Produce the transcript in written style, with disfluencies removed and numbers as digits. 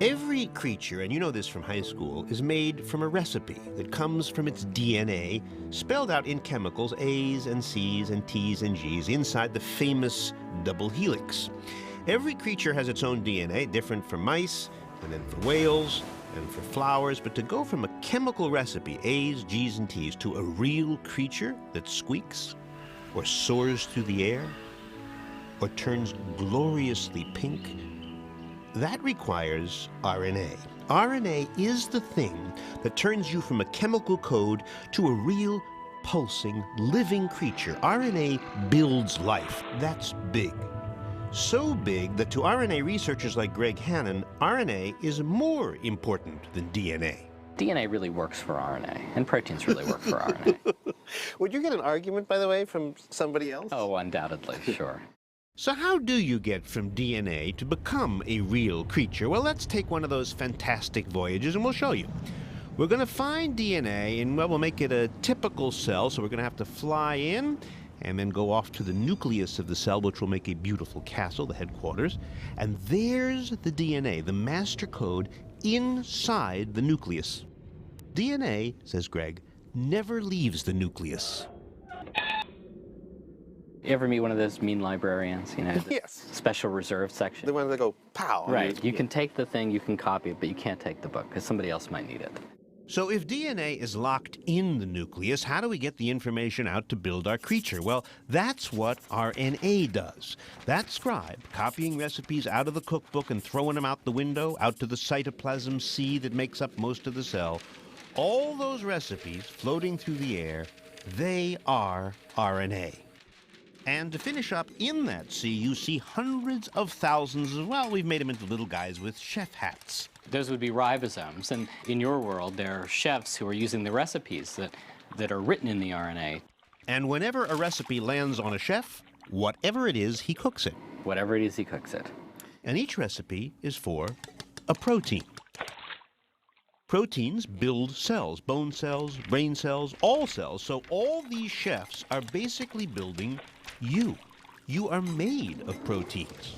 Every creature, and you know this from high school, is made from a recipe that comes from its DNA, spelled out in chemicals, A's and C's and T's and G's, inside the famous double helix. Every creature has its own DNA, different for mice, and then for whales, and for flowers, but to go from a chemical recipe, A's, G's, and T's, to a real creature that squeaks, or soars through the air, or turns gloriously pink, that requires RNA. RNA is the thing that turns you from a chemical code to a real, pulsing, living creature. RNA builds life. That's big. So big that to RNA researchers like Greg Hannon, RNA is more important than DNA. DNA really works for RNA, and proteins really work for RNA. Would you get an argument, by the way, from somebody else? Oh, undoubtedly, sure. So how do you get from DNA to become a real creature? Well, let's take one of those fantastic voyages and we'll show you. We're going to find DNA and, well, we'll make it a typical cell, so we're going to have to fly in and then go off to the nucleus of the cell, which will make a beautiful castle, the headquarters. And there's the DNA, the master code inside the nucleus. DNA, says Greg, never leaves the nucleus. You ever meet one of those mean librarians, you know, the Yes. special reserve section? The ones that go, pow. Right. You can take the thing, you can copy it, but you can't take the book because somebody else might need it. So if DNA is locked in the nucleus, how do we get the information out to build our creature? Well, that's what RNA does. That scribe, copying recipes out of the cookbook and throwing them out the window, out to the cytoplasm C that makes up most of the cell, all those recipes floating through the air, they are RNA. And to finish up, in that sea, you see hundreds of thousands of, well, we've made them into little guys with chef hats. Those would be ribosomes, and in your world, there are chefs who are using the recipes that are written in the RNA. And whenever a recipe lands on a chef, whatever it is, he cooks it. Whatever it is, he cooks it. And each recipe is for a protein. Proteins build cells, bone cells, brain cells, all cells. So all these chefs are basically building you. You are made of proteins.